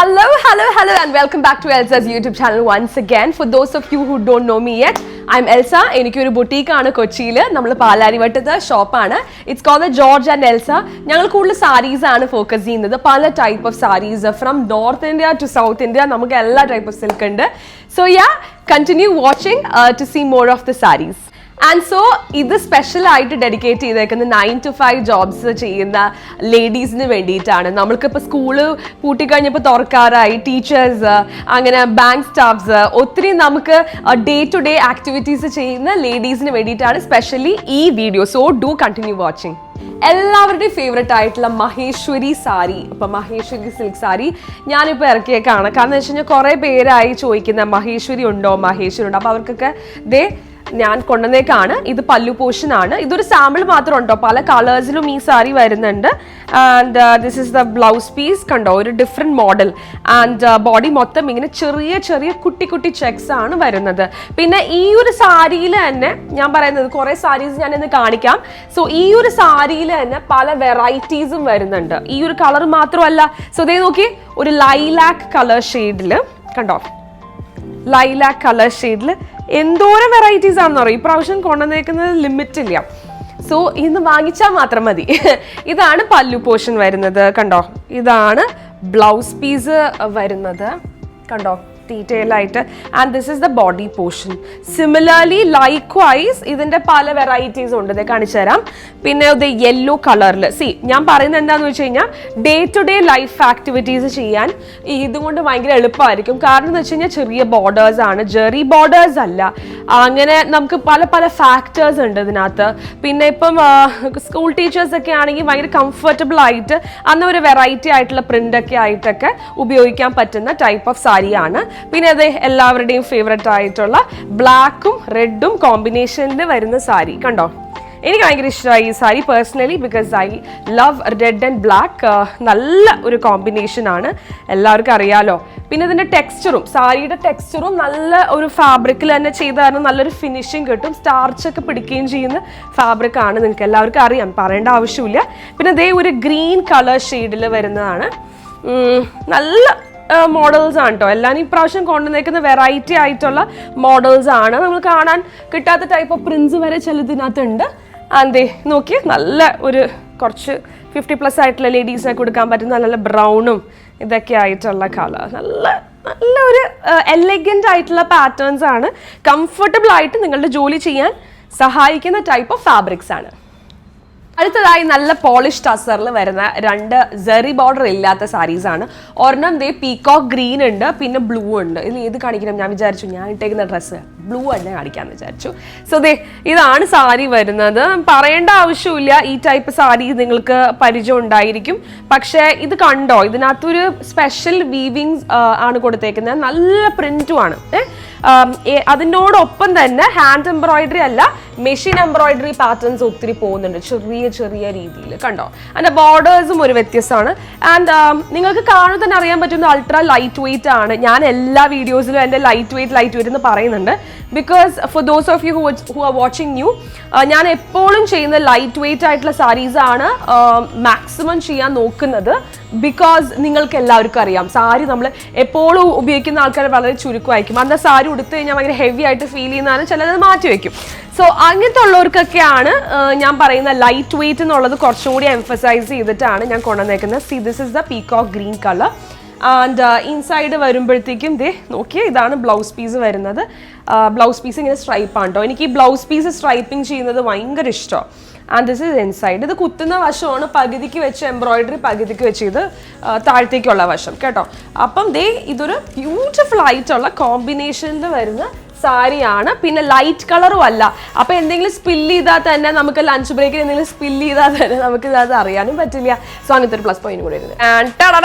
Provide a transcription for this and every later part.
Hello, and welcome back to Elsa's YouTube channel once again. For those of you who don't know me yet, I'm Elsa. എനിക്ക് ഒരു boutique ആണ് കൊച്ചിയിൽ. നമ്മൾ പാലാരിവട്ടത്തെ ഷോപ്പാണ്. It's called the George and Elsa. ഞങ്ങൾ കൂടുതൽ സാരീസ് ആണ് focus ചെയ്യുന്നത്. പല type of saris from north India to south India നമുക്ക് എല്ലാ ടൈപ്പ് ഓഫ് സിൽക്ക് ഉണ്ട്. So yeah, continue watching to see more of the sarees. And so ഇത് സ്പെഷ്യലായിട്ട് ഡെഡിക്കേറ്റ് ചെയ്തേക്കുന്ന 9 to 5 ജോബ്സ് ചെയ്യുന്ന ലേഡീസിന് വേണ്ടിയിട്ടാണ്. നമ്മൾക്കിപ്പോൾ സ്കൂള് പൂട്ടിക്കഴിഞ്ഞപ്പോൾ തുറക്കാറായി, ടീച്ചേഴ്സ്, അങ്ങനെ ബാങ്ക് സ്റ്റാഫ്സ്, ഒത്തിരി നമുക്ക് ഡേ ടു ഡേ ആക്ടിവിറ്റീസ് ചെയ്യുന്ന ലേഡീസിന് വേണ്ടിയിട്ടാണ് സ്പെഷ്യലി ഈ video. So do continue watching. എല്ലാവരുടെയും ഫേവറേറ്റ് ആയിട്ടുള്ള മഹേശ്വരി സാരി, ഇപ്പം മഹേശ്വരി സിൽക്ക് സാരി ഞാനിപ്പോൾ ഇറക്കിയേക്കാണ്. കാരണം എന്ന് വെച്ച് കഴിഞ്ഞാൽ കുറേ പേരായി ചോദിക്കുന്ന മഹേശ്വരി ഉണ്ടോ. അപ്പോൾ അവർക്കൊക്കെ ഞാൻ കൊണ്ടുവന്നേക്കാണ്. ഇത് പല്ലു പോർഷൻ ആണ്. ഇതൊരു സാമ്പിൾ മാത്രം ഉണ്ടോ, പല കളേഴ്സിലും ഈ സാരി വരുന്നുണ്ട്. And this is the blouse piece. കണ്ടോ, ഒരു ഡിഫറെൻറ്റ് മോഡൽ. ആൻഡ് ബോഡി മൊത്തം ഇങ്ങനെ ചെറിയ ചെറിയ കുട്ടി കുട്ടി ചെക്സ് ആണ് വരുന്നത്. പിന്നെ ഈ ഒരു സാരിയിൽ തന്നെ ഞാൻ പറയുന്നത് കുറേ സാരീസ് ഞാൻ ഇന്ന് കാണിക്കാം. സോ ഈ ഒരു സാരിയിൽ തന്നെ പല വെറൈറ്റീസും വരുന്നുണ്ട്. ഈ ഒരു കളർ മാത്രമല്ല. സോ ദേ നോക്കി, ഒരു ലൈലാക്ക് കളർ ഷെയ്ഡിൽ കണ്ടോ, ലൈലാക്ക് കളർ ഷെയ്ഡിൽ എന്തോരം വെറൈറ്റീസ് ആണെന്ന് പറയും. ഇപ്രാവശ്യം കൊണ്ടുവന്നേക്കുന്നത് ലിമിറ്റ് ഇല്ല. സോ ഇന്ന് വാങ്ങിച്ചാൽ മാത്രം മതി. ഇതാണ് പല്ലു പോർഷൻ വരുന്നത്. കണ്ടോ, ഇതാണ് ബ്ലൗസ് പീസ് വരുന്നത്. കണ്ടോ, ഡീറ്റെയിൽ ആയിട്ട്. And this is the body portion. Similarly likewise ഇതിന്റെ പല വെറൈറ്റീസ് ഉണ്ട്. ഇത് കാണിച്ചു തരാം. പിന്നെ ഇത് യെല്ലോ കളറിൽ ഞാൻ പറയുന്നത് എന്താന്ന് വെച്ച് കഴിഞ്ഞാൽ day to day life activities ചെയ്യാൻ ഇതുകൊണ്ട് ഭയങ്കര എളുപ്പമായിരിക്കും. കാരണം എന്ന് വെച്ച് കഴിഞ്ഞാൽ ചെറിയ ബോർഡേഴ്സ് ആണ്, ജെറി ബോർഡേഴ്സ് അല്ല. അങ്ങനെ നമുക്ക് പല പല ഫാക്ടേഴ്സ് ഉണ്ട് ഇതിനകത്ത്. പിന്നെ ഇപ്പം സ്കൂൾ ടീച്ചേഴ്സ് ഒക്കെ ആണെങ്കിൽ ഭയങ്കര കംഫർട്ടബിൾ ആയിട്ട് അന്ന് ഒരു വെറൈറ്റി ആയിട്ടുള്ള പ്രിന്റ് ഒക്കെ ആയിട്ടൊക്കെ ഉപയോഗിക്കാൻ പറ്റുന്ന ടൈപ്പ് ഓഫ് സാരിയാണ്. പിന്നെ അത് എല്ലാവരുടെയും ഫേവറേറ്റ് ആയിട്ടുള്ള ബ്ലാക്കും റെഡും കോമ്പിനേഷനിൽ വരുന്ന സാരി. കണ്ടോ, എനിക്ക് ഭയങ്കര ഇഷ്ടമായി ഈ sari personally, because I love red and black. നല്ല ഒരു കോമ്പിനേഷൻ ആണ്, എല്ലാവർക്കും അറിയാലോ. പിന്നെ ഇതിൻ്റെ ടെക്സ്ചറും, സാരിയുടെ ടെക്സ്ചറും നല്ല ഒരു ഫാബ്രിക്കിൽ തന്നെ ചെയ്ത് കാരണം നല്ലൊരു ഫിനിഷിങ് കിട്ടും. സ്റ്റാർച്ചൊക്കെ പിടിക്കുകയും ചെയ്യുന്ന ഫാബ്രിക് ആണ്, നിങ്ങൾക്ക് എല്ലാവർക്കും അറിയാം, പറയേണ്ട ആവശ്യമില്ല. പിന്നെ അതേ ഒരു ഗ്രീൻ കളർ ഷെയ്ഡിൽ വരുന്നതാണ്. നല്ല മോഡൽസ് ആണ് കേട്ടോ. എല്ലാം ഈ പ്രാവശ്യം കൊണ്ടുവന്നേക്കുന്ന വെറൈറ്റി ആയിട്ടുള്ള മോഡൽസ് ആണ്. നമ്മൾ കാണാൻ കിട്ടാത്ത ടൈപ്പ് ഓഫ് പ്രിന്റ്സ് വരെ ചിലതിനകത്തുണ്ട്. അതെ നോക്കി, നല്ല ഒരു കുറച്ച് 50+ ആയിട്ടുള്ള ലേഡീസിനെ കൊടുക്കാൻ പറ്റുന്ന നല്ല ബ്രൗണും ഇതൊക്കെ ആയിട്ടുള്ള കളർ. നല്ല നല്ല ഒരു എലഗന്റ് ആയിട്ടുള്ള പാറ്റേൺസ് ആണ്. കംഫർട്ടബിൾ ആയിട്ട് നിങ്ങളുടെ ജോലി ചെയ്യാൻ സഹായിക്കുന്ന ടൈപ്പ് ഓഫ് ഫാബ്രിക്സ് ആണ്. അടുത്തതായി നല്ല പോളിഷ് ടസറിൽ വരുന്ന 2 സെറി ബോർഡർ ഇല്ലാത്ത സാരീസ് ആണ്. ഒരെണ്ണം പീകോക്ക് ഗ്രീൻ ഉണ്ട്, പിന്നെ ബ്ലൂ ഉണ്ട്. ഇത് ഏത് കാണിക്കണം ഞാൻ വിചാരിച്ചു, ഞാൻ ഇട്ടേക്കുന്ന ഡ്രസ്സ് ബ്ലൂ തന്നെ കാണിക്കാമെന്ന് വിചാരിച്ചു. സോ ഇതാണ് സാരി വരുന്നത്. പറയേണ്ട ആവശ്യമില്ല, ഈ ടൈപ്പ് സാരി നിങ്ങൾക്ക് പരിചയം ഉണ്ടായിരിക്കും. പക്ഷേ ഇത് കണ്ടോ, ഇതിനകത്തൊരു സ്പെഷ്യൽ വീവിങ്സ് ആണ് കൊടുത്തേക്കുന്നത്. നല്ല പ്രിന്റും ആണ്. അതിനോടൊപ്പം തന്നെ ഹാൻഡ് എംബ്രോയിഡറി അല്ല, മെഷീൻ എംബ്രോയിഡറി പാറ്റേൺസ് ഒത്തിരി പോകുന്നുണ്ട് ചെറിയ ചെറിയ രീതിയിൽ. കണ്ടോ, അതിൻ്റെ ബോർഡേഴ്സും ഒരു വ്യത്യസ്തമാണ്. ആൻഡ് നിങ്ങൾക്ക് കാണുമ്പോൾ തന്നെ അറിയാൻ പറ്റുന്ന അൾട്രാ ലൈറ്റ് വെയിറ്റ് ആണ്. ഞാൻ എല്ലാ വീഡിയോസിലും എൻ്റെ ലൈറ്റ് വെയിറ്റ് എന്ന് പറയുന്നുണ്ട്. Because for those of you who are watching new, ഞാൻ എപ്പോഴും ചെയ്യുന്ന ലൈറ്റ് വെയിറ്റ് ആയിട്ടുള്ള സാരീസ് ആണ് മാക്സിമം ചെയ്യാൻ നോക്കുന്നത്. ബിക്കോസ് നിങ്ങൾക്ക് എല്ലാവർക്കും അറിയാം, സാരി നമ്മൾ എപ്പോഴും ഉപയോഗിക്കുന്ന ആൾക്കാർ വളരെ ചുരുക്കമായിരിക്കും. അന്ന് സാരി ഉടുത്തു കഴിഞ്ഞാൽ ഭയങ്കര ഹെവി ആയിട്ട് ഫീൽ ചെയ്യുന്നതാണ്, ചിലത് മാറ്റി വയ്ക്കും. സോ അങ്ങനത്തെ ഉള്ളവർക്കൊക്കെയാണ് ഞാൻ പറയുന്ന ലൈറ്റ് വെയിറ്റ് എന്നുള്ളത് കുറച്ചും കൂടി എംഫസൈസ് ചെയ്തിട്ടാണ് ഞാൻ കൊണ്ടുവന്നേക്കുന്നത്. See this is the peacock green colour. And inside വരുമ്പോഴത്തേക്കും നോക്കിയേ, ഇതാണ് ബ്ലൗസ് പീസ് വരുന്നത്. ബ്ലൗസ് പീസ് ഇങ്ങനെ സ്ട്രൈപ്പാണ് കേട്ടോ. എനിക്ക് ഈ ബ്ലൗസ് പീസ് സ്ട്രൈപ്പിംഗ് ചെയ്യുന്നത് ഭയങ്കര ഇഷ്ടമാണ്. And this is inside. ഇത് കുത്തുന്ന വശമാണ്, പകുതിക്ക് വെച്ച് എംബ്രോയിഡറി പകുതിക്ക് വെച്ച് ഇത് താഴത്തേക്കുള്ള വശം കേട്ടോ. അപ്പം ഇതൊരു ബ്യൂട്ടിഫുൾ ആയിട്ടുള്ള കോമ്പിനേഷനിൽ വരുന്ന സാരിയാണ്. പിന്നെ ലൈറ്റ് കളറും അല്ല. അപ്പം എന്തെങ്കിലും സ്പില്ല് ചെയ്താൽ തന്നെ നമുക്ക് ലഞ്ച് ബ്രേക്കിൽ എന്തെങ്കിലും സ്പില്ല് ചെയ്താൽ തന്നെ നമുക്ക് അത് അറിയാനും പറ്റില്ല. സോ അങ്ങനത്തെ ഒരു പ്ലസ് പോയിന്റ് കൂടെ വരുന്നത്.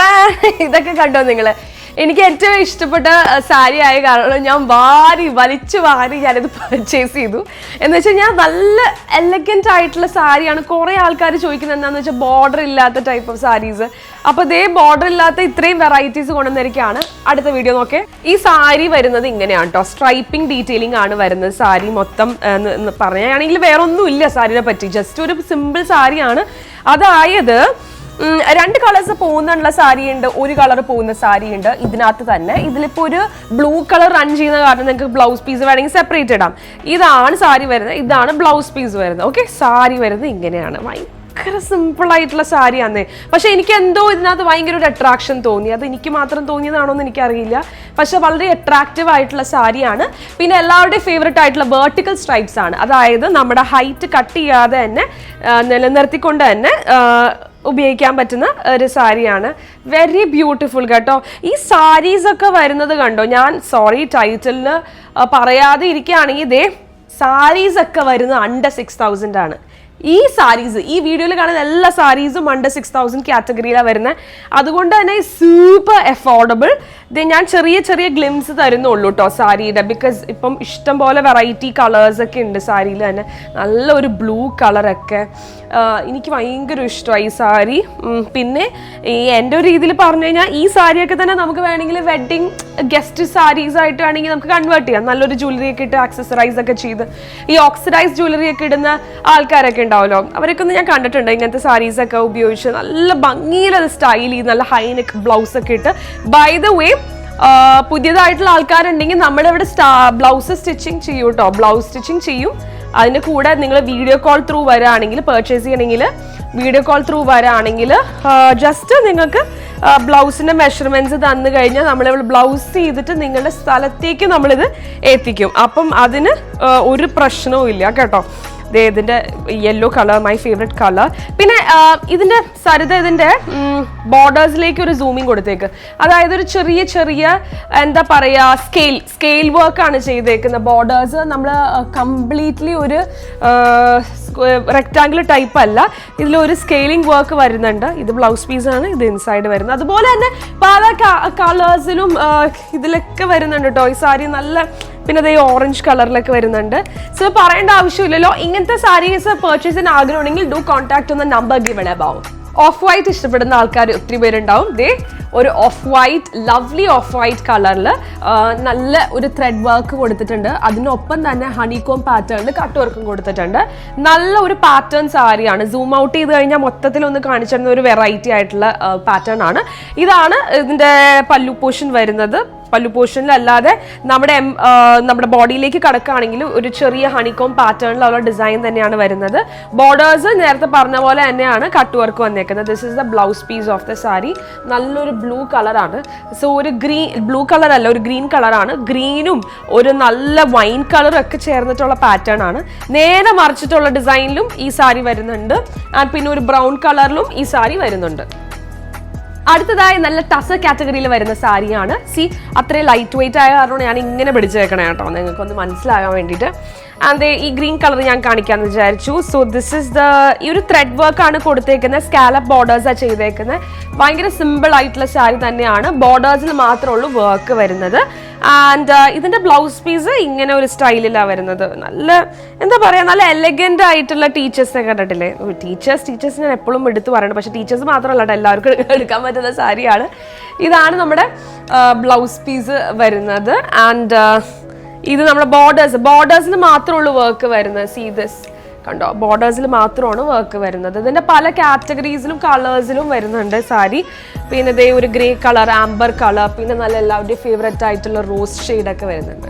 ഇതൊക്കെ കണ്ടോ നിങ്ങൾ? എനിക്ക് ഏറ്റവും ഇഷ്ടപ്പെട്ട സാരി ആയ കാരണം ഞാൻ വലിച്ചു വാരി ഞാനിത് പർച്ചേസ് ചെയ്തു. എന്ന് വെച്ചാൽ ഞാൻ നല്ല എലഗന്റ് ആയിട്ടുള്ള സാരിയാണ്. കുറേ ആൾക്കാർ ചോദിക്കുന്നത് എന്താണെന്ന് വെച്ചാൽ ബോർഡർ ഇല്ലാത്ത ടൈപ്പ് ഓഫ് സാരീസ്. അപ്പോൾ ബോർഡർ ഇല്ലാത്ത ഇത്രയും വെറൈറ്റീസ് കൊണ്ടുവന്നിരിക്കുകയാണ്. അടുത്ത വീഡിയോ നോക്കേ. ഈ സാരി വരുന്നത് ഇങ്ങനെയാണ് കേട്ടോ. സ്ട്രൈപ്പിംഗ് ഡീറ്റെയിലിംഗ് ആണ് വരുന്നത് സാരി മൊത്തം. പറയുകയാണെങ്കിൽ വേറെ ഒന്നും ഇല്ല സാരിനെ പറ്റി, ജസ്റ്റ് ഒരു സിമ്പിൾ സാരിയാണ്. അതായത് 2 കളേഴ്സ് പോകുന്നുള്ള സാരി ഉണ്ട്, ഒരു കളർ പോകുന്ന സാരി ഉണ്ട് ഇതിനകത്ത് തന്നെ. ഇതിലിപ്പോ ഒരു ബ്ലൂ കളർ റൺ ചെയ്യുന്ന കാരണം നിങ്ങൾക്ക് ബ്ലൗസ് പീസ് വേണമെങ്കിൽ സെപ്പറേറ്റ് ഇടാം. ഇതാണ് സാരി വരുന്നത്, ഇതാണ് ബ്ലൗസ് പീസ് വരുന്നത്. ഓക്കെ, സാരി വരുന്നത് ഇങ്ങനെയാണ്. ഭയങ്കര സിമ്പിൾ ആയിട്ടുള്ള സാരിയാന്നേ, പക്ഷെ എനിക്ക് എന്തോ ഇതിനകത്ത് ഭയങ്കര ഒരു അട്രാക്ഷൻ തോന്നി. അത് എനിക്ക് മാത്രം തോന്നിയതാണോ എന്ന് എനിക്കറിയില്ല, പക്ഷെ വളരെ അട്രാക്റ്റീവ് ആയിട്ടുള്ള സാരിയാണ്. പിന്നെ എല്ലാവരുടെയും ഫേവറേറ്റ് ആയിട്ടുള്ള വെർട്ടിക്കൽ സ്ട്രൈപ്സ് ആണ്, അതായത് നമ്മുടെ ഹൈറ്റ് കട്ട് ചെയ്യാതെ തന്നെ നിലനിർത്തിക്കൊണ്ട് തന്നെ ഉപയോഗിക്കാൻ പറ്റുന്ന ഒരു സാരിയാണ്. വെരി ബ്യൂട്ടിഫുൾ കേട്ടോ. ഈ സാരീസ് ഒക്കെ വരുന്നത് കണ്ടോ, ഞാൻ സോറി ടൈറ്റിലിന് പറയാതെ ഇരിക്കുകയാണെങ്കിൽ ഇതേ സാരീസ് ഒക്കെ വരുന്നത് അണ്ടർ 6,000 ആണ്. ഈ സാരീസ്, ഈ വീഡിയോയിൽ കാണുന്ന എല്ലാ സാരീസും അണ്ടർ 6,000 കാറ്റഗറിയിലാണ് വരുന്നത്. അതുകൊണ്ട് തന്നെ സൂപ്പർ അഫോർഡബിൾ. ഇത് ഞാൻ ചെറിയ ചെറിയ ഗ്ലിംസ് തരുന്നുള്ളൂ കേട്ടോ സാരിയുടെ, ബിക്കോസ് ഇപ്പം ഇഷ്ടം പോലെ വെറൈറ്റി കളേഴ്സ് ഒക്കെ ഉണ്ട് സാരിയിൽ തന്നെ. നല്ലൊരു ബ്ലൂ കളറൊക്കെ എനിക്ക് ഭയങ്കര ഇഷ്ടമായി ഈ സാരി. പിന്നെ ഈ എൻ്റെ ഒരു രീതിയിൽ പറഞ്ഞു കഴിഞ്ഞാൽ ഈ സാരിയൊക്കെ തന്നെ നമുക്ക് വേണമെങ്കിൽ വെഡ്ഡിങ് ഗസ്റ്റ് സാരീസ് ആയിട്ട് വേണമെങ്കിൽ നമുക്ക് കൺവേർട്ട് ചെയ്യാം. നല്ലൊരു ജ്വല്ലറി ഒക്കെ ഇട്ട് ആക്സസറൈസ് ഒക്കെ ചെയ്ത്, ഈ ഓക്സിഡൈസ് ജ്വല്ലറി ഒക്കെ ഇടുന്ന ആൾക്കാരൊക്കെ ഉണ്ടാവുമല്ലോ, അവരൊക്കെ ഒന്ന് ഞാൻ കണ്ടിട്ടുണ്ട് ഇങ്ങനത്തെ സാരീസ് ഒക്കെ ഉപയോഗിച്ച് നല്ല ഭംഗിയിലത് സ്റ്റൈൽ ചെയ്ത് നല്ല ഹൈനെക്ക് ബ്ലൗസ് ഒക്കെ ഇട്ട്. ബൈ ദ വേ പുതിയതായിട്ടുള്ള ആൾക്കാരുണ്ടെങ്കിൽ നമ്മുടെ ഇവിടെ ബ്ലൗസ് സ്റ്റിച്ചിങ് ചെയ്യും കേട്ടോ, ബ്ലൗസ് സ്റ്റിച്ചിങ് ചെയ്യും. അതിൻ്റെ കൂടെ നിങ്ങൾ വീഡിയോ കോൾ ത്രൂ വരാണെങ്കിൽ, പർച്ചേസ് ചെയ്യണമെങ്കിൽ വീഡിയോ കോൾ ത്രൂ വരാണെങ്കിൽ ജസ്റ്റ് നിങ്ങൾക്ക് ബ്ലൗസിൻ്റെ മെഷർമെൻറ്റ്സ് തന്നു കഴിഞ്ഞാൽ നമ്മളിവിടെ ബ്ലൗസ് ചെയ്തിട്ട് നിങ്ങളുടെ സ്ഥലത്തേക്ക് നമ്മളിത് എത്തിക്കും. അപ്പം അതിന് ഒരു പ്രശ്നവും ഇല്ല കേട്ടോ. ഇതിൻ്റെ yellow colour my favourite colour. പിന്നെ ഇതിൻ്റെ സരിത ഇതിൻ്റെ ബോർഡേഴ്സിലേക്ക് ഒരു സൂമിങ് കൊടുത്തേക്ക്, അതായത് ഒരു ചെറിയ ചെറിയ എന്താ പറയുക സ്കെയിൽ വർക്കാണ് ചെയ്തേക്കുന്നത്. ബോർഡേഴ്സ് നമ്മൾ കംപ്ലീറ്റ്ലി ഒരു റെക്ടാങ്കിൾ ടൈപ്പ് അല്ല, ഇതിലൊരു സ്കെയിലിംഗ് വർക്ക് വരുന്നുണ്ട്. ഇത് ബ്ലൗസ് പീസാണ്, ഇത് ഇൻസൈഡ് വരുന്നത്. അതുപോലെ തന്നെ പല കളേഴ്സിലും ഇതിലൊക്കെ വരുന്നുണ്ട് കേട്ടോ ഈ സാരി. നല്ല പിന്നെ അതേ ഓറഞ്ച് കളറിലൊക്കെ വരുന്നുണ്ട്. സോ പറയേണ്ട ആവശ്യമില്ലല്ലോ. ഇങ്ങനത്തെ സാരീസ് പർച്ചേസ് ചെയ്യാൻ ആഗ്രഹമുണ്ടെങ്കിൽ do contact on the number given above. Off white ഇഷ്ടപ്പെടുന്ന ആൾക്കാർ ഒത്തിരി പേരുണ്ടാവും. ദേ ഒരു off white, lovely off white കളറിൽ നല്ല ഒരു ത്രെഡ് വർക്ക് കൊടുത്തിട്ടുണ്ട്. അതിനൊപ്പം തന്നെ ഹണികോം പാറ്റേണിൽ കട്ട് വർക്കും കൊടുത്തിട്ടുണ്ട്. നല്ല ഒരു പാറ്റേൺ സാരിയാണ്. സൂം ഔട്ട് ചെയ്ത് കഴിഞ്ഞാൽ മൊത്തത്തിൽ ഒന്ന് കാണിച്ചിരുന്ന ഒരു വെറൈറ്റി ആയിട്ടുള്ള പാറ്റേൺ ആണ്. ഇതാണ് ഇതിൻ്റെ പല്ലു പോർഷൻ വരുന്നത്. പല്ലു പോർഷനിലല്ലാതെ നമ്മുടെ ബോഡിയിലേക്ക് കടക്കുകയാണെങ്കിൽ ഒരു ചെറിയ ഹണികോം പാറ്റേണിലുള്ള ഡിസൈൻ തന്നെയാണ് വരുന്നത്. ബോർഡേഴ്സ് നേരത്തെ പറഞ്ഞ പോലെ തന്നെയാണ് കട്ട് വർക്ക് വന്നേക്കുന്നത്. This is the blouse piece of the sari. നല്ലൊരു ബ്ലൂ കളറാണ്. സോ ഒരു ബ്ലൂ കളർ അല്ല, ഒരു ഗ്രീൻ കളറാണ്. ഗ്രീനും ഒരു നല്ല വൈൻ കളറും ഒക്കെ ചേർന്നിട്ടുള്ള പാറ്റേൺ ആണ്. നേരെ മറിച്ചിട്ടുള്ള ഡിസൈനിലും ഈ സാരി വരുന്നുണ്ട്. പിന്നെ ഒരു ബ്രൗൺ കളറിലും ഈ സാരി വരുന്നുണ്ട്. അടുത്തതായി നല്ല ടസർ കാറ്റഗറിയിൽ വരുന്ന സാരിയാണ്. അത്രയും ലൈറ്റ് വെയിറ്റ് ആയ കാരണം ഞാൻ ഇങ്ങനെ പിടിച്ചേക്കണേ കേട്ടോ, നിങ്ങൾക്കൊന്ന് മനസ്സിലാകാൻ വേണ്ടിയിട്ട്. ആൻഡ് ഈ ഗ്രീൻ കളർ ഞാൻ കാണിക്കാമെന്ന് വിചാരിച്ചു. സോ ദിസ് ഇസ് ഈ ഒരു ത്രെഡ് വർക്ക് ആണ് കൊടുത്തേക്കുന്നത്. സ്കാലപ്പ് ബോർഡേഴ്സാണ് ചെയ്തേക്കുന്നത്. ഭയങ്കര സിമ്പിൾ ആയിട്ടുള്ള സാരി തന്നെയാണ്. ബോർഡേഴ്സിൽ മാത്രമേ ഉള്ളൂ വർക്ക് വരുന്നത്. ആൻഡ് ഇതിൻ്റെ ബ്ലൗസ് പീസ് ഇങ്ങനെ ഒരു സ്റ്റൈലിലാണ് വരുന്നത്. നല്ല എന്താ പറയുക, നല്ല എലഗൻ്റ് ആയിട്ടുള്ള ടീച്ചേഴ്സിനെ കണ്ടിട്ടില്ലേ? ടീച്ചേഴ്സ് ഞാൻ എപ്പോഴും എടുത്ത് പറയുന്നത്, പക്ഷേ ടീച്ചേഴ്സ് മാത്രമല്ല കേട്ടോ, എല്ലാവർക്കും എടുക്കാൻ പറ്റുന്ന സാരിയാണ്. ഇതാണ് നമ്മുടെ ബ്ലൗസ് പീസ് വരുന്നത്. ആൻഡ് ഇത് നമ്മുടെ ബോർഡേഴ്സിന് മാത്രമേ ഉള്ളൂ വർക്ക് വരുന്നത്. സീ ദിസ് കണ്ടോ, ബോർഡേഴ്സിൽ മാത്രമാണ് വർക്ക് വരുന്നത്. ഇതിൻ്റെ പല കാറ്റഗറീസിലും കളേഴ്സിലും വരുന്നുണ്ട് സാരി. പിന്നെ ഇതേ ഒരു ഗ്രേ കളർ, ആംബർ കളർ, പിന്നെ നല്ല എല്ലാവരുടെയും ഫേവറേറ്റ് ആയിട്ടുള്ള റോസ് ഷെയ്ഡൊക്കെ വരുന്നുണ്ട്.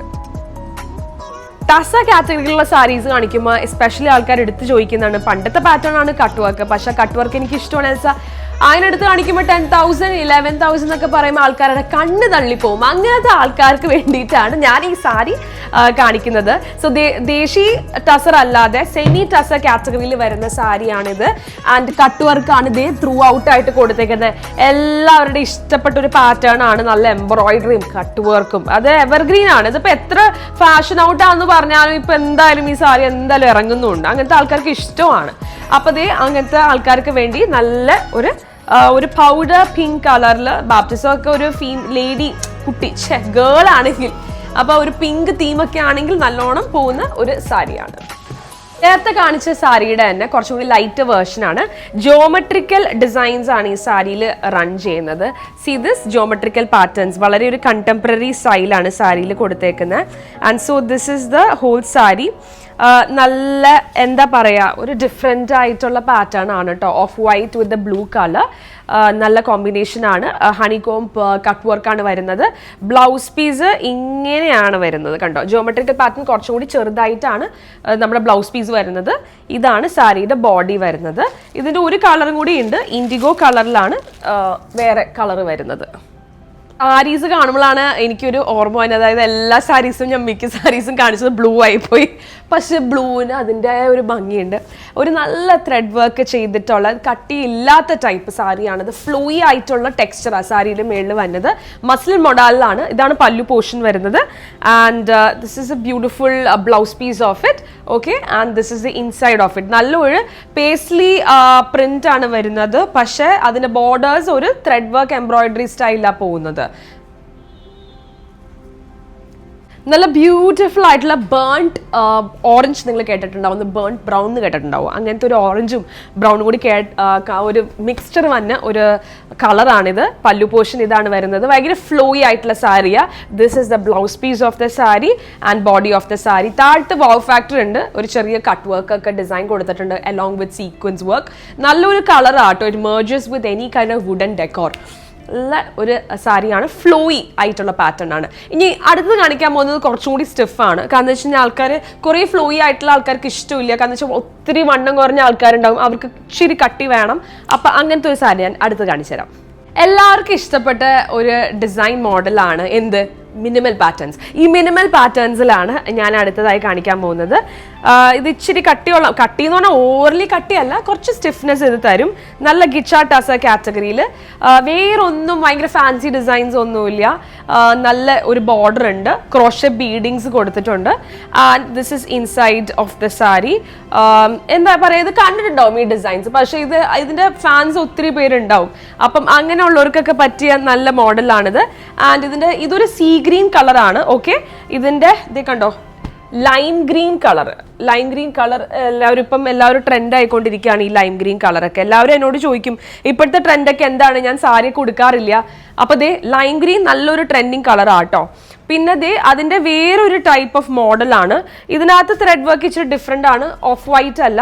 ടസ കാറ്റഗറിയിലുള്ള സാരീസ് കാണിക്കുമ്പോൾ എസ്പെഷ്യലി ആൾക്കാർ എടുത്ത് ചോദിക്കുന്നതാണ്, പണ്ടത്തെ പാറ്റേൺ ആണ് കട്ട് വർക്ക്, പക്ഷേ കട്ട് വർക്ക് എനിക്ക് ഇഷ്ടമാണ്. അതിനടുത്ത് കാണിക്കുമ്പോൾ 10,000 11,000 എന്നൊക്കെ പറയുമ്പോൾ ആൾക്കാരുടെ കണ്ണ് തള്ളിപ്പോവും. അങ്ങനത്തെ ആൾക്കാർക്ക് വേണ്ടിയിട്ടാണ് ഞാൻ ഈ സാരി കാണിക്കുന്നത്. സോ ദേശി ടസർ അല്ലാതെ സെമി ടസർ കാറ്റഗറിയിൽ വരുന്ന സാരിയാണിത്. ആൻഡ് കട്ട് വർക്കാണ് ഇതേ ത്രൂ ഔട്ട് ആയിട്ട് കൊടുത്തേക്കുന്നത്. എല്ലാവരുടെയും ഇഷ്ടപ്പെട്ട ഒരു പാറ്റേൺ ആണ്. നല്ല എംബ്രോയിഡറിയും കട്ട് വർക്കും, അത് എവർഗ്രീൻ ആണ്. ഇതിപ്പോൾ എത്ര ഫാഷൻ ഔട്ടാന്ന് പറഞ്ഞാലും ഇപ്പം എന്തായാലും ഈ സാരി എന്തായാലും ഇറങ്ങുന്നുണ്ട്. അങ്ങനത്തെ ആൾക്കാർക്ക് ഇഷ്ടമാണ്. അപ്പോൾ ദേ അങ്ങനത്തെ ആൾക്കാർക്ക് വേണ്ടി നല്ല ഒരു പൗഡർ പിങ്ക് കളറിൽ, ബാപ്റ്റിസം ഒക്കെ ഒരു ലേഡി കുട്ടി ഗേൾ ആണെങ്കിൽ, അപ്പോൾ ഒരു പിങ്ക് തീമൊക്കെ ആണെങ്കിൽ നല്ലോണം പോകുന്ന ഒരു സാരിയാണ്. നേരത്തെ കാണിച്ച സാരിയുടെ തന്നെ കുറച്ചും കൂടി ലൈറ്റ് വേർഷൻ ആണ്. ജോമെട്രിക്കൽ ഡിസൈൻസ് ആണ് ഈ സാരിയിൽ റൺ ചെയ്യുന്നത്. സീ ദിസ് ജോമെട്രിക്കൽ പാറ്റേൺസ്, വളരെ ഒരു കണ്ടംപററി സ്റ്റൈലാണ് സാരിയിൽ കൊടുത്തേക്കുന്നത്. And so this is the whole sari. നല്ല എന്താ പറയുക, ഒരു ഡിഫറെൻ്റ് ആയിട്ടുള്ള പാറ്റേൺ ആണ് കേട്ടോ. Off white with the blue colour, നല്ല കോമ്പിനേഷൻ ആണ്. ഹണികോം കട്ട് വർക്കാണ് വരുന്നത്. ബ്ലൗസ് പീസ് ഇങ്ങനെയാണ് വരുന്നത് കണ്ടോ. ജോമെട്രിക്കൽ പാറ്റേൺ കുറച്ചും കൂടി ചെറുതായിട്ടാണ് നമ്മുടെ ബ്ലൗസ് പീസ് വരുന്നത്. ഇതാണ് സാരിയുടെ ബോഡി വരുന്നത്. ഇതിൻ്റെ ഒരു കളറും കൂടി ഉണ്ട്, ഇൻഡിഗോ കളറിലാണ് വേറെ കളർ വരുന്നത്. സാരീസ് കാണുമ്പോഴാണ് എനിക്കൊരു ഓർമ്മ വന്നത്, അതായത് എല്ലാ സാരീസും ഞാൻ മിക്ക സാരീസും കാണിച്ചത് ബ്ലൂ ആയിപ്പോയി. പക്ഷെ ബ്ലൂവിന് അതിൻ്റെ ഒരു ഭംഗിയുണ്ട്. ഒരു നല്ല ത്രെഡ് വർക്ക് ചെയ്തിട്ടുള്ള കട്ടിയില്ലാത്ത ടൈപ്പ് സാരിയാണത്. ഫ്ലോയി ആയിട്ടുള്ള ടെക്സ്ചറാണ് സാരിയുടെ മേളിൽ വരുന്നത്. മസ്ലിൻ മൊഡാലിലാണ്. ഇതാണ് പല്ലു പോർഷൻ വരുന്നത്. And this is a beautiful blouse piece of it. Okay, and this is the inside of it. നല്ലൊരു പേസ്ലി പ്രിന്റ് ആണ് വരുന്നത്. പക്ഷേ അതിൻ്റെ ബോർഡേഴ്സ് ഒരു ത്രെഡ് വർക്ക് എംബ്രോയിഡറി സ്റ്റൈലാണ് പോകുന്നത്. നല്ല ബ്യൂട്ടിഫുൾ ആയിട്ടുള്ള ബേൺഡ് ഓറഞ്ച് നിങ്ങൾ കേട്ടിട്ടുണ്ടാവും, ബേൺഡ് ബ്രൗൺ എന്ന് കേട്ടിട്ടുണ്ടാവും. അങ്ങനത്തെ ഒരു ഓറഞ്ചും ബ്രൗണും കൂടി ഒരു മിക്സ്ചർ വന്ന ഒരു കളറാണിത്. പല്ലു പോർഷൻ ഇതാണ് വരുന്നത്. ഭയങ്കര ഫ്ലോയി ആയിട്ടുള്ള സാരിയാ. This is the blouse piece of the sari and body of the sari. താഴത്ത് വൗ ഫാക്ടർ ഉണ്ട്, ഒരു ചെറിയ കട്ട് വർക്ക് ഒക്കെ ഡിസൈൻ കൊടുത്തിട്ടുണ്ട് അലോങ് വിത്ത് സീക്വൻസ് വർക്ക്. നല്ലൊരു കളറാട്ടോ. It merges with any kind of wooden decor. നല്ല ഒരു സാരിയാണ്, ഫ്ലോയി ആയിട്ടുള്ള പാറ്റേൺ ആണ്. ഇനി അടുത്ത് കാണിക്കാൻ പോകുന്നത് കുറച്ചും കൂടി സ്റ്റിഫാണ്. കാരണം വെച്ച് കഴിഞ്ഞാൽ ആൾക്കാർ കുറേ ഫ്ലോയി ആയിട്ടുള്ള ആൾക്കാർക്ക് ഇഷ്ടമില്ല. കാരണം വെച്ചാൽ ഒത്തിരി വണ്ണം കുറഞ്ഞ ആൾക്കാരുണ്ടാവും, അവർക്ക് ഇച്ചിരി കട്ടി വേണം. അപ്പം അങ്ങനത്തെ ഒരു സാരി ഞാൻ അടുത്ത് കാണിച്ചു തരാം. എല്ലാവർക്കും ഇഷ്ടപ്പെട്ട ഒരു ഡിസൈൻ മോഡലാണ് എന്ത്, മിനിമൽ പാറ്റേൺസ്. ഈ മിനിമൽ പാറ്റേൺസിലാണ് ഞാൻ അടുത്തതായി കാണിക്കാൻ പോകുന്നത്. ഇത് ഇച്ചിരി കട്ടി എന്ന് പറഞ്ഞാൽ ഓവർലി കട്ടിയല്ല, കുറച്ച് സ്റ്റിഫ്നെസ് ഇത് തരും. നല്ല ഗിച്ചാ ടസ കാറ്റഗറിയിൽ. വേറൊന്നും ഭയങ്കര ഫാൻസി ഡിസൈൻസ് ഒന്നുമില്ല. നല്ല ഒരു ബോർഡർ ഉണ്ട്, ക്രോഷെ ബീഡിങ്സ് കൊടുത്തിട്ടുണ്ട്. And this is inside of the sari. എന്താ പറയുക, ഇത് കണ്ടിട്ടുണ്ടാവും ഈ ഡിസൈൻസ്, പക്ഷേ ഇതിൻ്റെ ഫാൻസ് ഒത്തിരി പേരുണ്ടാവും. അപ്പം അങ്ങനെയുള്ളവർക്കൊക്കെ പറ്റിയ നല്ല മോഡലാണിത്. ആൻഡ് ഇതൊരു സീ ഗ്രീൻ കളറാണ്. ഓക്കെ, ഇതിൻ്റെ ഇത് കണ്ടോ, lime green colour. Lime green colour എല്ലാവരും ട്രെൻഡ് ആയിക്കൊണ്ടിരിക്കുകയാണ്. ഈ ലൈം ഗ്രീൻ കളറൊക്കെ എല്ലാവരും എന്നോട് ചോദിക്കും ഇപ്പോഴത്തെ ട്രെൻഡൊക്കെ എന്താണ്, ഞാൻ സാരിയൊക്കെ കൊടുക്കാറില്ല. അപ്പോൾ ദേ ലൈം ഗ്രീൻ നല്ലൊരു ട്രെൻഡിങ് കളറാട്ടോ. പിന്നെ ദേ അതിൻ്റെ വേറൊരു ടൈപ്പ് ഓഫ് മോഡലാണ്. ഇതിനകത്ത് ത്രെഡ് വർക്ക് ഇച്ചിരി ഡിഫറെൻ്റ് ആണ്. ഓഫ് വൈറ്റ് അല്ല,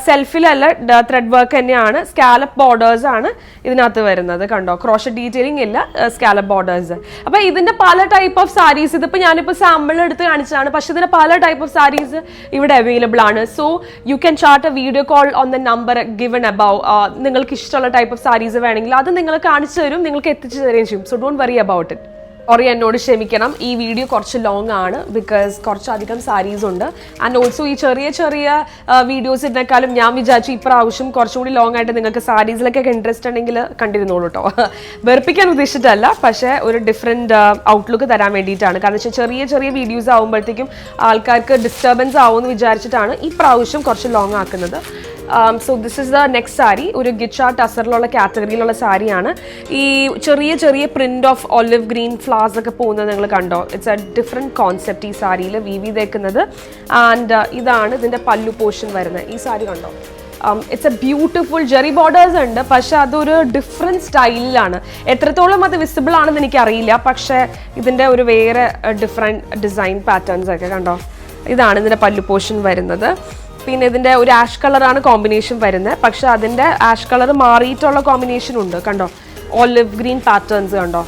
സെൽഫിലല്ല, ത്രെഡ് വർക്ക് തന്നെയാണ്. സ്കാലപ്പ് ബോർഡേഴ്സ് ആണ് ഇതിനകത്ത് വരുന്നത്. കണ്ടോ, ക്രോഷ ഡീറ്റെയിലിംഗ് ഇല്ല, സ്കാലപ്പ് ബോർഡേഴ്സ്. അപ്പോൾ ഇതിൻ്റെ പല ടൈപ്പ് ഓഫ് സാരീസ്, ഇതിപ്പോൾ ഞാനിപ്പോൾ സാമ്പിൾ എടുത്ത് കാണിച്ചതാണ്. പക്ഷേ ഇതിൻ്റെ പല ടൈപ്പ് ഓഫ് സാരീസ് ഇവിടെ അവൈലബിൾ ആണ്. So you can chart A video call on the number given above. നിങ്ങൾക്ക് ഇഷ്ടമുള്ള ടൈപ്പ് ഓഫ് സാരീസ് വേണമെങ്കിൽ അത് നിങ്ങൾ കാണിച്ചു തരും, നിങ്ങൾക്ക് എത്തിച്ചു തരുകയും ചെയ്യും. So don't worry about it. Sorry, എന്നോട് ക്ഷമിക്കണം, ഈ വീഡിയോ കുറച്ച് ലോങ് ആണ്. ബിക്കോസ് കുറച്ചധികം സാരീസ് ഉണ്ട്. ആൻഡ് ഓൾസോ ഈ ചെറിയ ചെറിയ വീഡിയോസിനേക്കാളും ഞാൻ വിചാരിച്ചു ഇപ്രാവശ്യം കുറച്ചുകൂടി ലോങ് ആയിട്ട് നിങ്ങൾക്ക് സാരീസിലൊക്കെ ഇൻട്രസ്റ്റ് ഉണ്ടെങ്കിൽ കണ്ടിരുന്നോളൂ കേട്ടോ. വെറുപ്പിക്കാൻ ഉദ്ദേശിച്ചിട്ടല്ല, പക്ഷേ ഒരു ഡിഫറെൻറ്റ് ഔട്ട്ലുക്ക് തരാൻ വേണ്ടിയിട്ടാണ്. കാരണം വെച്ചാൽ ചെറിയ ചെറിയ വീഡിയോസ് ആകുമ്പോഴത്തേക്കും ആൾക്കാർക്ക് ഡിസ്റ്റർബൻസ് ആവുമെന്ന് വിചാരിച്ചിട്ടാണ് ഈ പ്രാവശ്യം കുറച്ച് ലോങ് ആക്കുന്നത്. So this is the next sari. ഒരു ഗിച്ചാ ടസറിലുള്ള കാറ്റഗറിയിലുള്ള സാരിയാണ്. ഈ ചെറിയ ചെറിയ print of olive green flowers ഒക്കെ പോകുന്നത് നിങ്ങൾ കണ്ടോ. ഇറ്റ്സ് എ ഡിഫറെൻറ്റ് കോൺസെപ്റ്റ് ഈ സാരിയിൽ വീവിതേക്കുന്നത്. ആൻഡ് ഇതാണ് ഇതിൻ്റെ പല്ലു പോർഷൻ വരുന്നത്. ഈ സാരി കണ്ടോ, it's A beautiful Jerry borders ഉണ്ട്, പക്ഷെ അതൊരു ഡിഫറെൻറ്റ് സ്റ്റൈലിലാണ്. എത്രത്തോളം അത് വിസിബിൾ ആണെന്ന് എനിക്കറിയില്ല, പക്ഷേ ഇതിൻ്റെ ഒരു വേറെ ഡിഫറെൻറ്റ് ഡിസൈൻ പാറ്റേൺസ് ഒക്കെ കണ്ടോ. ഇതാണ് ഇതിൻ്റെ പല്ലു പോർഷൻ വരുന്നത്. പിന്നെ ഇതിൻ്റെ ഒരു ആഷ് കളറാണ് കോമ്പിനേഷൻ വരുന്നത്, പക്ഷെ അതിൻ്റെ ആഷ് കളർ മാറിയിട്ടുള്ള കോമ്പിനേഷൻ ഉണ്ട് കണ്ടോ. ഓലിവ് ഗ്രീൻ പാറ്റേൺസ് കണ്ടോ,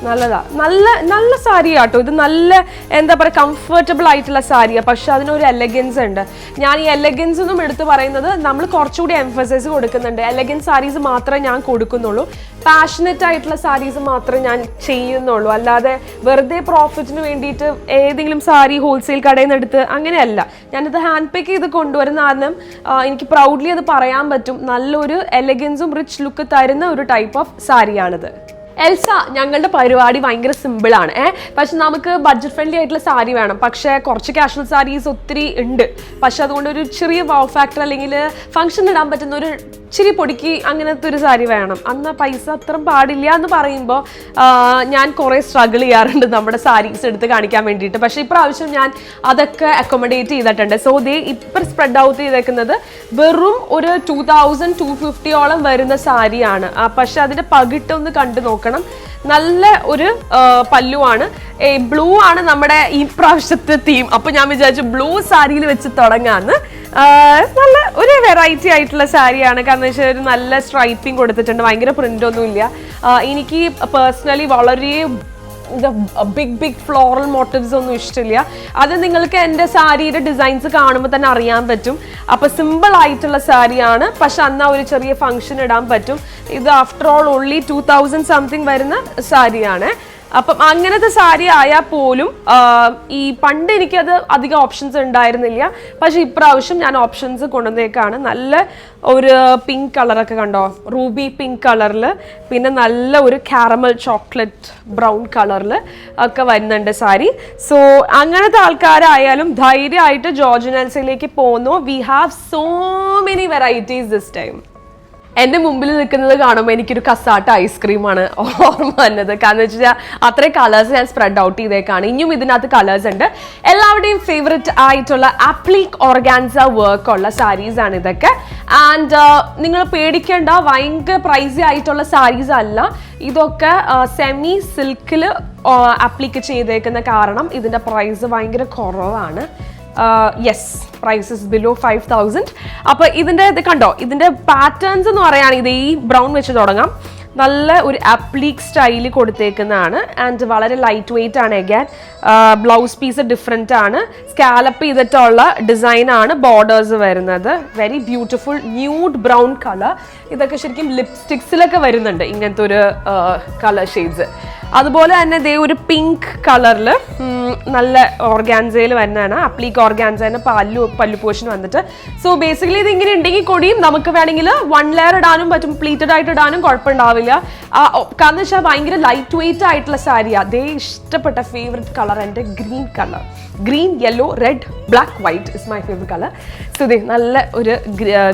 നല്ലതാ. നല്ല സാരിയാട്ടോ ഇത്. നല്ല എന്താ പറയുക, കംഫർട്ടബിൾ ആയിട്ടുള്ള സാരിയാണ്. പക്ഷെ അതിനൊരു എലഗൻസ് ഉണ്ട്. ഞാൻ ഈ എലഗൻസ് ഒന്നും എടുത്ത് പറയുന്നത് നമ്മൾ കുറച്ചുകൂടി എംഫസൈസ് കൊടുക്കുന്നുണ്ട്. എലഗൻസ് സാരീസ് മാത്രമേ ഞാൻ കൊടുക്കുന്നുള്ളൂ, പാഷനറ്റ് ആയിട്ടുള്ള സാരീസ് മാത്രമേ ഞാൻ ചെയ്യുന്നുള്ളൂ. അല്ലാതെ വെറുതെ പ്രോഫിറ്റിന് വേണ്ടിയിട്ട് ഏതെങ്കിലും സാരി ഹോൾസെയിൽ കടയിൽ നിന്ന് എടുത്ത് അങ്ങനെയല്ല. ഞാനിത് ഹാൻഡ് പിക്ക് ചെയ്ത് കൊണ്ടുവരുന്ന കാരണം എനിക്ക് പ്രൗഡ്ലി അത് പറയാൻ പറ്റും. നല്ലൊരു എലഗൻസും റിച്ച് ലുക്ക് തരുന്ന ഒരു ടൈപ്പ് ഓഫ് സാരിയാണിത്. എൽസ, ഞങ്ങളുടെ പരിപാടി ഭയങ്കര സിമ്പിളാണ്. പക്ഷെ നമുക്ക് ബഡ്ജറ്റ് ഫ്രണ്ട്ലി ആയിട്ടുള്ള സാരി വേണം. പക്ഷേ കുറച്ച് കാഷ്വൽ സാരീസ് ഒത്തിരി ഉണ്ട്. പക്ഷെ അതുകൊണ്ട് ഒരു ചെറിയ വൗ ഫാക്ടർ അല്ലെങ്കിൽ ഫംഗ്ഷൻ ഇടാൻ പറ്റുന്ന ഒരു ഇച്ചിരി പൊടിക്ക് അങ്ങനത്തെ ഒരു സാരി വേണം, അന്ന് പൈസ അത്ര പാടില്ല എന്ന് പറയുമ്പോൾ ഞാൻ കുറേ സ്ട്രഗിൾ ചെയ്യാറുണ്ട് നമ്മുടെ സാരീസ് എടുത്ത് കാണിക്കാൻ വേണ്ടിയിട്ട്. പക്ഷേ ഇപ്രാവശ്യം ഞാൻ അതൊക്കെ അക്കോമഡേറ്റ് ചെയ്തിട്ടുണ്ട്. സോ ദേ ഇപ്പം സ്പ്രെഡ് ഔട്ട് ചെയ്തേക്കുന്നത് വെറും ഒരു 2250 വരുന്ന സാരിയാണ്. പക്ഷെ അതിൻ്റെ പകിട്ടൊന്ന് കണ്ടു നോക്കണം. നല്ല ഒരു പല്ലുവാണ്. ബ്ലൂ ആണ് നമ്മുടെ ഈ പ്രാവശ്യത്തെ തീം. അപ്പൊ ഞാൻ വിചാരിച്ചു ബ്ലൂ സാരിയിൽ വെച്ച് തുടങ്ങാന്ന്. നല്ല ഒരു വെറൈറ്റി ആയിട്ടുള്ള സാരിയാണ്. കാരണം വെച്ചാൽ ഒരു നല്ല സ്ട്രൈപ്പിംഗ് കൊടുത്തിട്ടുണ്ട്, ഭയങ്കര പ്രിന്റ് ഒന്നും ഇല്ല. എനിക്ക് പേഴ്സണലി വളരെ ബിഗ് ഫ്ലോറൽ മോട്ടീവ്സ് ഒന്നും ഇഷ്ടമില്ല. അത് നിങ്ങൾക്ക് എൻ്റെ സാരിയുടെ ഡിസൈൻസ് കാണുമ്പോൾ തന്നെ അറിയാൻ പറ്റും. അപ്പോൾ സിമ്പിൾ ആയിട്ടുള്ള സാരിയാണ്, പക്ഷെ അന്ന് ഒരു ചെറിയ ഫംഗ്ഷൻ ഇടാൻ പറ്റും. ഇത് ആഫ്റ്റർ ഓൾ ഓൺലി 2000 സംതിങ് വരുന്ന സാരിയാണ്. അപ്പം അങ്ങനത്തെ സാരി ആയാൽ പോലും ഈ പണ്ട് എനിക്കത് അധികം ഓപ്ഷൻസ് ഉണ്ടായിരുന്നില്ല. പക്ഷെ ഇപ്രാവശ്യം ഞാൻ ഓപ്ഷൻസ് കൊണ്ടുവന്നേക്കാണ്. നല്ല ഒരു പിങ്ക് കളറൊക്കെ കണ്ടോ, റൂബി പിങ്ക് കളറിൽ, പിന്നെ നല്ല ഒരു കാരമൽ ചോക്ലേറ്റ് ബ്രൗൺ കളറിൽ ഒക്കെ വരുന്നുണ്ട് സാരി. സോ അങ്ങനത്തെ ആൾക്കാരായാലും ധൈര്യമായിട്ട് ജോർജ് ആൻഡ് എൽസയിലേക്ക് പോകുന്നു. We have so many varieties this time. എൻ്റെ മുമ്പിൽ നിൽക്കുന്നത് കാണുമ്പോൾ എനിക്കൊരു കസാട്ട ഐസ്ക്രീമാണ് ഓർമ്മ വന്നത്. കാരണം വെച്ച് കഴിഞ്ഞാൽ അത്രയും കളേഴ്സ് ഞാൻ സ്പ്രെഡ് ഔട്ട് ചെയ്തേക്കാണ്. ഇനിയും ഇതിനകത്ത് കളേഴ്സ് ഉണ്ട്. എല്ലാവരുടെയും ഫേവററ്റ് ആയിട്ടുള്ള ആപ്ലിക് ഓർഗാൻസ വർക്ക് ഉള്ള സാരീസ് ആണ് ഇതൊക്കെ. ആൻഡ് നിങ്ങൾ പേടിക്കേണ്ട, ഭയങ്കര പ്രൈസി ആയിട്ടുള്ള സാരീസ് അല്ല. ഇതൊക്കെ സെമി സിൽക്കിൽ ആപ്ലിക്ക് ചെയ്തേക്കുന്ന കാരണം ഇതിൻ്റെ പ്രൈസ് ഭയങ്കര കുറവാണ്. Yes, prices below 5000. അപ്പോൾ ഇതിൻ്റെ ഇത് കണ്ടോ, ഇതിൻ്റെ പാറ്റേൺസ് എന്ന് പറയുകയാണെങ്കിൽ ഇത് ഈ ബ്രൗൺ വെച്ച് തുടങ്ങാം. നല്ല ഒരു ആപ്ലിക് സ്റ്റൈലിൽ കൊടുത്തേക്കുന്നതാണ്. ആൻഡ് വളരെ ലൈറ്റ് വെയിറ്റ് ആണ്. അഗൈൻ ബ്ലൗസ് പീസ് ഡിഫറെൻ്റ് ആണ്. സ്കാലപ്പ് ചെയ്തിട്ടുള്ള ഡിസൈൻ ആണ് ബോർഡേഴ്സ് വരുന്നത്. Very beautiful nude brown colour. ഇതൊക്കെ ശരിക്കും ലിപ്സ്റ്റിക്സിലൊക്കെ വരുന്നുണ്ട് ഇങ്ങനത്തെ ഒരു കളർ ഷെയ്ഡ്സ്. അതുപോലെ തന്നെ ദേ ഒരു പിങ്ക് കളറിൽ നല്ല ഓർഗാൻസയിൽ വരുന്നതാണ്. അപ്ലീക്ക് ഓർഗാൻസേൻ്റെ പല്ലു പോർഷൻ വന്നിട്ട്. സോ ബേസിക്കലി ഇത് ഇങ്ങനെ ഉണ്ടെങ്കിൽ കൂടിയും നമുക്ക് വേണമെങ്കിൽ 1 ലെയർ ഇടാനും പറ്റും, പ്ലീറ്റഡ് ആയിട്ട് ഇടാനും കുഴപ്പമുണ്ടാവില്ല. കാരണം വെച്ചാൽ ഭയങ്കര ലൈറ്റ് വെയിറ്റ് ആയിട്ടുള്ള സാരിയാണ്. അതേ ഇഷ്ടപ്പെട്ട ഫേവററ്റ് കളർ എൻ്റെ green colour. Green, yellow, red, black, white is my favourite colour. So ഇതേ നല്ല ഒരു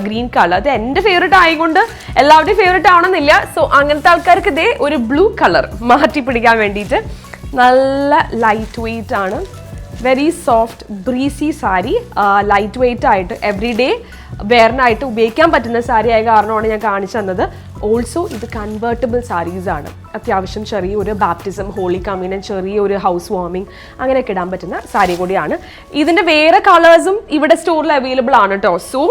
ഗ്രീൻ കളർ. അത് എൻ്റെ ഫേവററ്റ് ആയതുകൊണ്ട് എല്ലാവരുടെയും ഫേവററ്റ് ആവണമെന്നില്ല. സോ അങ്ങനത്തെ ആൾക്കാർക്ക് ഇതേ ഒരു ബ്ലൂ കളർ മാറ്റി പിടിക്കാൻ വേണ്ടിയിട്ട്. നല്ല ലൈറ്റ് വെയിറ്റ് ആണ്, very soft Breezy sari. Light weight ആയിട്ട് എവറി ഡേ വെയറിനായിട്ട് ഉപയോഗിക്കാൻ പറ്റുന്ന സാരി ആയ കാരണമാണ് ഞാൻ കാണിച്ചു തന്നത്. ഓൾസോ ഇത് കൺവേർട്ടബിൾ സാരീസ് ആണ്. അത്യാവശ്യം ചെറിയൊരു ബാപ്റ്റിസം, ഹോളി കമ്മ്യൂണിയൻ, ചെറിയൊരു ഹൗസ് വാമിങ് അങ്ങനെയൊക്കെ ഇടാൻ പറ്റുന്ന സാരി കൂടിയാണ്. ഇതിൻ്റെ വേറെ കളേഴ്സും ഇവിടെ സ്റ്റോറിൽ അവൈലബിൾ ആണ് കേട്ടോ. സോ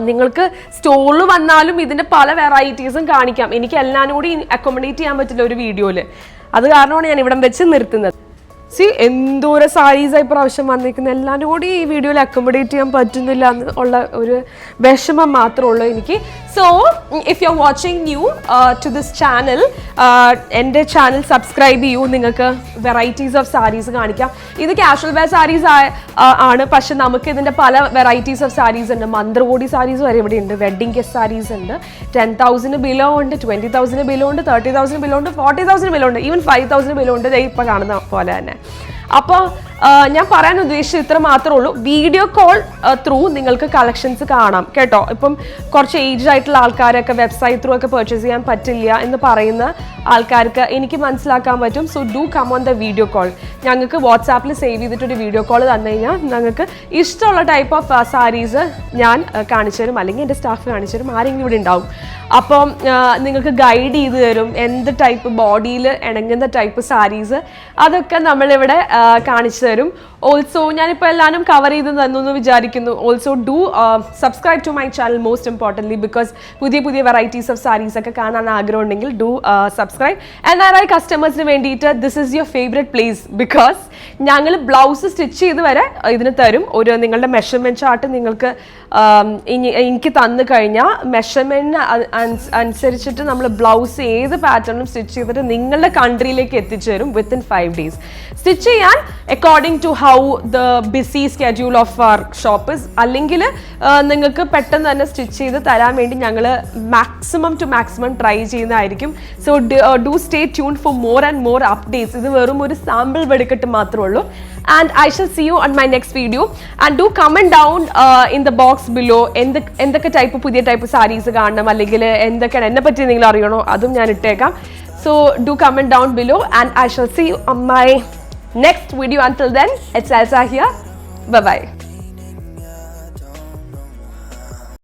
നിങ്ങൾക്ക് സ്റ്റോറിൽ വന്നാലും ഇതിൻ്റെ പല വെറൈറ്റീസും കാണിക്കാം. എനിക്ക് എല്ലാവരും കൂടി അക്കോമഡേറ്റ് ചെയ്യാൻ പറ്റില്ല ഒരു വീഡിയോയിൽ. അത് കാരണമാണ് ഞാൻ ഇവിടം വെച്ച് നിർത്തുന്നത്. എന്തോരം സാരീസായി പ്രാവശ്യം വന്നിരിക്കുന്നത്, എല്ലാവരും കൂടി ഈ വീഡിയോയിൽ അക്കോമഡേറ്റ് ചെയ്യാൻ പറ്റുന്നില്ല എന്ന് ഉള്ള ഒരു വിഷമം മാത്രമേ ഉള്ളൂ എനിക്ക്. So if you are watching new to this channel, എൻ്റെ ചാനൽ സബ്സ്ക്രൈബ് ചെയ്യൂ. നിങ്ങൾക്ക് വെറൈറ്റീസ് ഓഫ് സാരീസ് കാണിക്കാം. ഇത് കാഷ്വൽ വെയർ സാരീസ് ആണ്, പക്ഷെ നമുക്ക് ഇതിൻ്റെ പല വെറൈറ്റീസ് ഓഫ് സാരീസ് ഉണ്ട്. മന്ത്രകോടി സാരീസ് വരെ ഇവിടെ ഉണ്ട്. വെഡ്ഡിങ് ഗസ്റ്റ് സാരീസ് ഉണ്ട്. 10,000 ബിലോ ഉണ്ട്, 20,000 ബിലോ ഉണ്ട്, 30,000 ബിലോ ഉണ്ട്, 40,000 ബിലോ ഉണ്ട്, ഈവൻ 5,000 ബിലോ ഉണ്ട്. ഇപ്പോൾ കാണുന്ന പോലെ തന്നെ. അപ്പോൾ ഞാൻ പറയാൻ ഉദ്ദേശിച്ചത് ഇത്ര മാത്രമേ ഉള്ളൂ. വീഡിയോ കോൾ ത്രൂ നിങ്ങൾക്ക് കളക്ഷൻസ് കാണാം കേട്ടോ. ഇപ്പം കുറച്ച് ഏജ് ആയിട്ടുള്ള ആൾക്കാരൊക്കെ വെബ്സൈറ്റ് ത്രൂ ഒക്കെ പർച്ചേസ് ചെയ്യാൻ പറ്റില്ല എന്ന് പറയുന്ന ആൾക്കാർക്ക് എനിക്ക് മനസ്സിലാക്കാൻ പറ്റും. So do come on the video call. ഞങ്ങൾക്ക് വാട്സാപ്പിൽ സേവ് ചെയ്തിട്ടൊരു വീഡിയോ കോൾ തന്നു കഴിഞ്ഞാൽ ഞങ്ങൾക്ക് ഇഷ്ടമുള്ള ടൈപ്പ് ഓഫ് സാരീസ് ഞാൻ കാണിച്ചു തരും, അല്ലെങ്കിൽ എൻ്റെ സ്റ്റാഫ് കാണിച്ചു തരും, ആരെങ്കിലും ഇവിടെ ഉണ്ടാവും. അപ്പം നിങ്ങൾക്ക് ഗൈഡ് ചെയ്ത് തരും എന്ത് ടൈപ്പ് ബോഡിയിൽ ഇണങ്ങുന്ന ടൈപ്പ് സാരീസ് അതൊക്കെ നമ്മളിവിടെ കാണിച്ചു തരും. ഓൾസോ ഞാനിപ്പോൾ എല്ലാവരും കവർ ചെയ്ത് തന്നു എന്ന് വിചാരിക്കുന്നു. Also do subscribe to my channel most importantly, because പുതിയ പുതിയ വെറൈറ്റീസ് ഓഫ് സാരീസ് ഒക്കെ കാണാൻ ആഗ്രഹം ഉണ്ടെങ്കിൽ ഡു സബ്സ്ക്രൈബ്. NRI കസ്റ്റമേഴ്സിന് വേണ്ടിയിട്ട് this is your favourite place, because ഞങ്ങൾ ബ്ലൗസ് സ്റ്റിച്ച് ചെയ്ത് വരെ ഇതിന് തരും. ഒരു നിങ്ങളുടെ മെഷർമെൻറ്റ് ചാർട്ട് നിങ്ങൾക്ക് എനിക്ക് തന്നു കഴിഞ്ഞാൽ മെഷർമെൻറ്റിന് അനുസരിച്ചിട്ട് നമ്മൾ ബ്ലൗസ് ഏത് പാറ്റേണും സ്റ്റിച്ച് ചെയ്തിട്ട് നിങ്ങളുടെ കൺട്രിയിലേക്ക് എത്തിച്ചു തരും വിത്തിൻ 5 days. സ്റ്റിച്ച് ചെയ്യാൻ according to how the busy schedule of our shop is. അല്ലെങ്കിൽ നിങ്ങൾക്ക് പെട്ടെന്ന് തന്നെ സ്റ്റിച്ച് ചെയ്ത് തരാൻ വേണ്ടി ഞങ്ങൾ മാക്സിമം ടു മാക്സിമം ട്രൈ ചെയ്യുന്നതായിരിക്കും. So do stay tune for more and more updates. ഇത് വെറും ഒരു സാമ്പിൾ വെടിക്കെട്ട് മാത്രമേ ഉള്ളൂ. and I shall see you on my next video. And do comment down in the box below എന്തൊക്കെ type പുതിയ type saris കാണണം അല്ലെങ്കിൽ എന്തൊക്കെയാണ് എന്നെ പറ്റി നിങ്ങൾ അറിയണോ അതും ഞാൻ ഇട്ടേക്കാം. So do comment down below and I shall see you on my next video. Until then, it's Elsa here. Bye bye.